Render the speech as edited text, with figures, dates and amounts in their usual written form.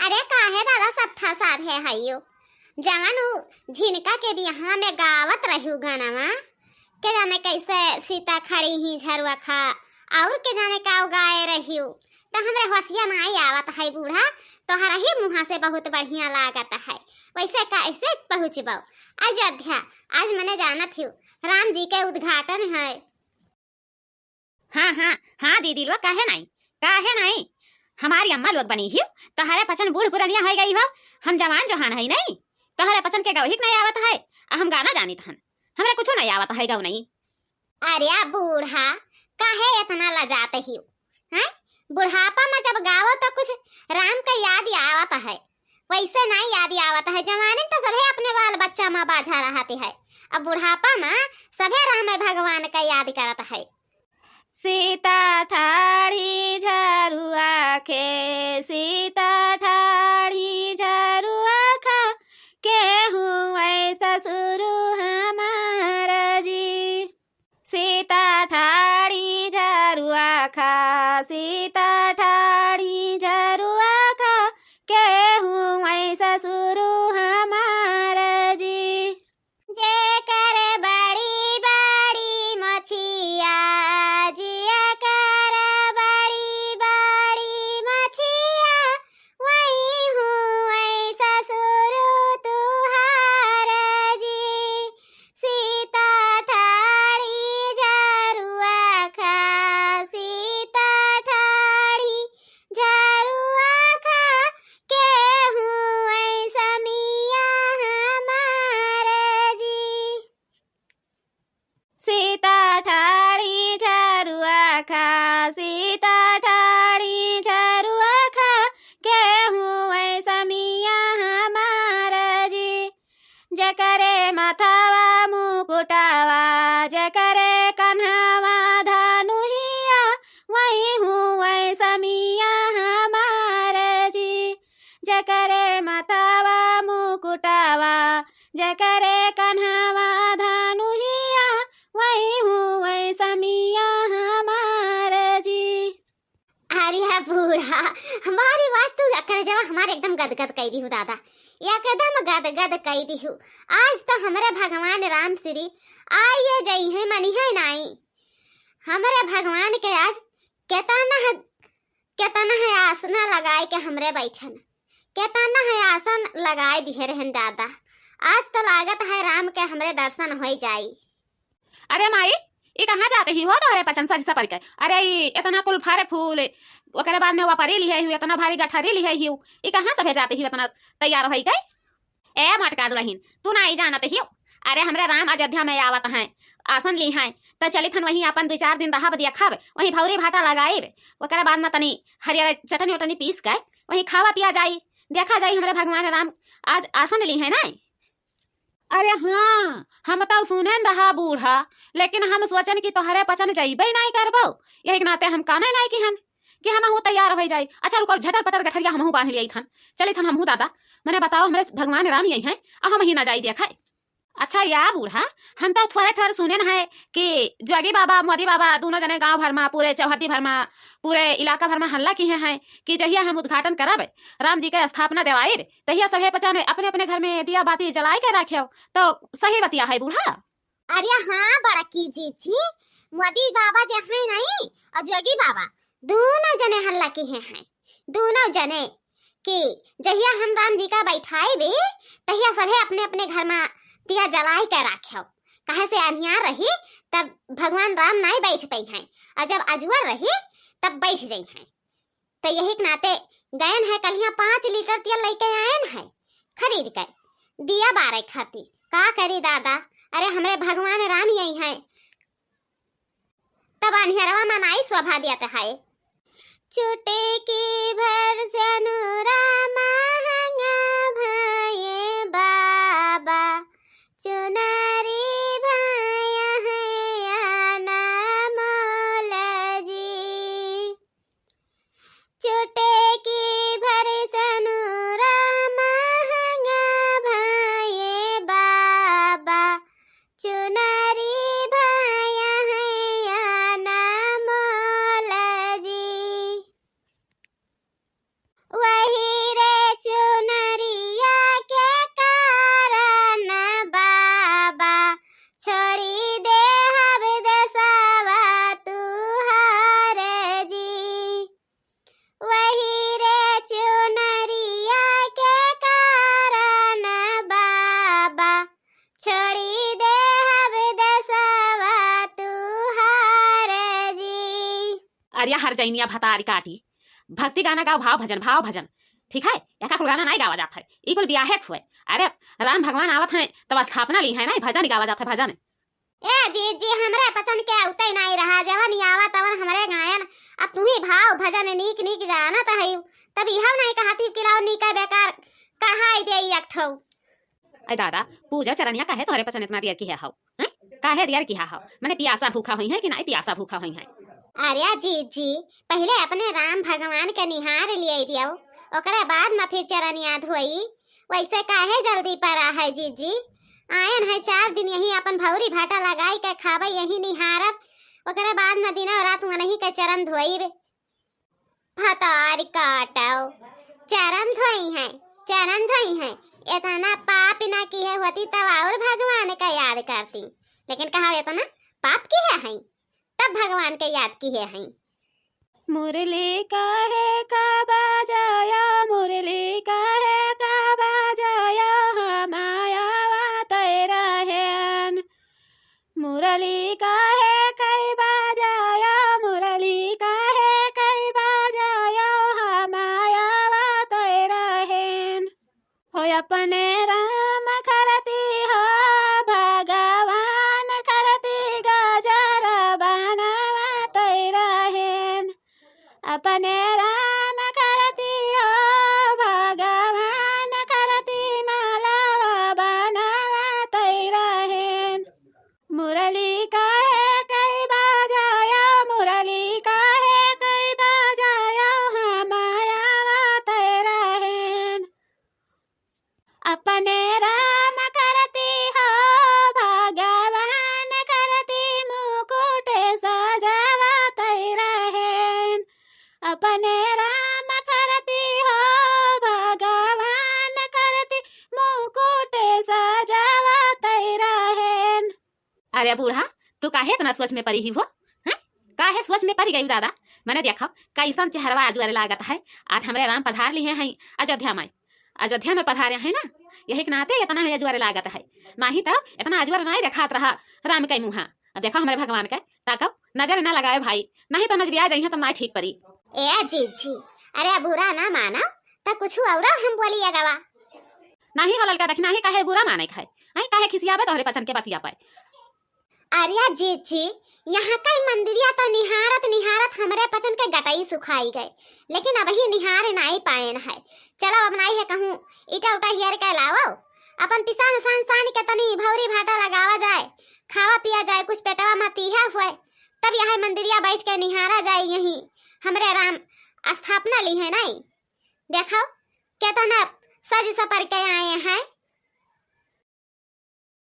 अरे काहे दादा सब ठा साधे हइयो जवन झिनका के बियाह में गावत रहू गानावा के जाने कैसे सीता खड़ी ही झरुआ खा और के जाने का गाए रहियो तो हमरे हसिया नहीं आवत है बूढ़ा तोहरा ही मुहा से बहुत बढ़िया लागत है। वैसे कैसे पहुँचबो अयोध्या? आज मैंने जाना थी राम जी के उद्घाटन है। हाँ हाँ हाँ दीदी लोग काहे नहीं हमारी अम्मा लोग बनी ही तोहरे पचन बूढ़ पुरनिया हो गई हो। हम जवान जोहान है नहीं तोहरे पचन के गवहिक नहीं आवत है। हम गाना जानी हन हमरा कुछ नहीं आवत है गौ नहीं। अरे बूढ़ा काहे इतना लजाते ही हैं? बुढ़ापा में जब गावो तो कुछ राम का याद आवत है, वैसे नहीं याद आवत है। जवानी तो सभी अपने बाल बच्चा में बाझा रहते है, अब बुढ़ापा में सभी राम भगवान का याद करत है। सीता ठाड़ी झरुआ खे सीता ठाड़ी झरुआ खा केहू ससुर हमारा जी। सीता ठाड़ी झरुआ खा सीता ठाड़ी झरुआ खा केहू ससुर हमारा जी। जे करे बड़ी बड़ी मछिया जिया कर बड़ी बड़ी मछिया वही हूँ ससुर तुहारा जी। सीता ठाड़ी झरुआ खा सीता ठाड़ी झरुआ खा केहू समिया हमारा जी। सीता ठाड़ी झरुआ खा सीता ठाड़ी झरुआ खा केहू समिया हमारा जी। जकरे माथावा मुकुटावा जकरे कन्हावा धानुहिया वही हूँ समिया हमारा जी। जकरे माथावा मुकुटावा जकरे कन्हावा धानुहिया वही हूँ समिया हमारा जी। अरे बूढ़ा हमारी वास्तु कर जब हमारे एकदम गदगद कह दी हूँ दादा, एकदम गदगद कह दी हूँ। आज तो हमारे भगवान राम श्री आइए जई है मनी है नहीं। हमारे भगवान के आज केतना है आसना लगाए के हमरे बैठन, केतना है आसन लगाए दिए रहन दादा। आज तो लागत है राम के हमरे दर्शन हो जाई। अरे माई ये कहाँ जाते ही हो तोहरे पचन सज सपर के? अरे इतना कुल फारे फूल ओकरे बाद में वापरी लिहे हुई इतना भारी गठरी लिहे ही ये कहाँ सभे जाते ही इतना तैयार हो गई? ए मटका दुलहीन तू ना जानते ही। अरे हमरे राम अयोध्या में आवत हैं आसन ली हैं तो चली थन वहीं अपन 2-4 दिन रहा बदिया खावे वहीं भौरी भाटा लगाए ओकरे बाद में तनी हरियर चटनी उटनी पीस के वहीं खावा पिया जाई देखा जाई हमरे भगवान राम आज आसन ली है ना। अरे हाँ हम तो सुने रहा बूढ़ा लेकिन हम सोचन की तोहरे पचन जइबे नहीं करबो यही नाते हम काने नहीं कि हम हूँ तैयार हो जाई। अच्छा रुको झटर पटर गठरिया हम बांध लिया थन चली थन हम दादा मैंने बताओ हमरे भगवान राम यही हैं और हम ही ना जाई देखा। अच्छा या बूढ़ा हम तो थोड़े सुने न है कि जोगी बाबा मोदी बाबा दोनों जने गांव भर में पूरे चौहद्दी भर में पूरे इलाका भर में हल्ला किए हैं कि जहिया हम उद्घाटन कराबे राम जी के स्थापना देवाए तहिया सभे पचाने अपने अपने घर में दिया बाती जलाए के रखे तो सही बतिया है बूढ़ा। अरे हाँ बड़ा की जी मोदी बाबा जो है नहीं और जोगी बाबा दोनों जने हल्ला किए हैं दोनों जने कि जहिया हम राम जी का बैठाए बे तहिया सभे अपने अपने घर में दिया जलाए के रखे कहे से अनियार रही तब भगवान राम नहीं बैठते हैं और जब अजवर रही तब बैठ जाए हैं। तो यही के नाते गयन है कल यहाँ 5 लीटर तेल लेके आयन है खरीद कर दिया बारे खाती का करी दादा। अरे हमरे भगवान राम यही हैं तब अनिहरवा मनाई शोभा देते है। छुटे की भर से महंगा भये बाबा चुनारी भाया है आना मौला जी। छुटे की भर सनुरा महंगा भये बाबा चुनारी भाया है आना मौला जी। वही रे हर जैनिया भतारी काटी भक्ति गाना गाओ भाव भजन ठीक है या कुल गाना नहीं गावा जाता है ई कुल ब्याहे खुए अरे राम भगवान आवत है तब स्थापना ली है ना भजन गावा जाता है भजन ए जी हमरे पचन के उतई नहीं रहा जवन आवा तवन हमरे गायन अब तू ही भाव भजन नीक नीक जानत है तब हम नहीं कहती कि लाओ नीका बेकार कहा दे एक ठो अरे दादा पूजा चरनिया काहे तोहरे पचन इतना दिया की है हाउ हैं काहे दिया की हाउ माने प्यासा भूखा हुई है कि नहीं प्यासा भूखा हुई है अरे जी पहले अपने राम भगवान के निहार लिए दियो ओकरे बाद में फिर चरनिया धोई वैसे काहे जल्दी पड़ा है जी आयन है 4 दिन यही अपन भौरी भाटा लगाई के खाबे यही निहारब ओकरे बाद में दिन और रात नहीं के चरण धोई भतार काटो चरण धोई है इतना पाप ना की है होती तब और भगवान का याद करती लेकिन कहा इतना पाप की है तब भगवान के याद की है मुरली काहे का बजाया मुरली काहे का बजाया माया तेरा है मुरली काहे कई बजाया मुरली काहे कई बजाया माया तेरा है हो अपने राम करती हो भगवान करती गजर बनावा तेरा है अपने राम करती हो भगवान करती मालावा बनावा तेरा है मुरली काहे कई बजाया मुरली काहे कई बजाया मायावा तेरा है अपने राम करती हो भगवान करती मुकुट सजावा तेरा है अपने राम करती हो भगवान करती मुकुट सजावा तेरा है अरे बूढ़ा तू काहे इतना सोच में पड़ी ही हो हैं काहे सोच में पड़ी गई दादा मैंने देखा कैसन चेहरवा अजुअर लागत है आज हमरे राम पधार लिए हैं अयोध्या में पधारे हैं ना यही के नाते इतना है अजुअर लागत है नहीं तो इतना अजुअर नहीं देखात रहा राम के मुँह देखो हमारे भगवान के ताकब नजर ना लगाए भाई नहीं तो नजरिया जाइए तो ना ठीक पड़ी ए जी अरे बुरा ना माना तो कुछ और हम बोलिए गवा नहीं हो ललका देख नहीं काहे बुरा माने खाए नहीं काहे खिसियाबे तोहरे पचन के बतिया पाए अरे जी यहाँ का मंदिरिया तो निहारत हमरे पचन के गटाई सुखाई गए लेकिन अब ही निहार नहीं पाए है चलो अब नहीं है कहूँ ईटा उटा हियर के लाओ अपन पिसान सान के तनी भौरी भाटा लगावा जाए खावा पिया जाए कुछ पेटवा में तीहा हुए तब यहाँ मंदिरिया बैठ के निहारा जाए यही हमरे राम स्थापना ली है नहीं देखो कितना सज सपर के आए हैं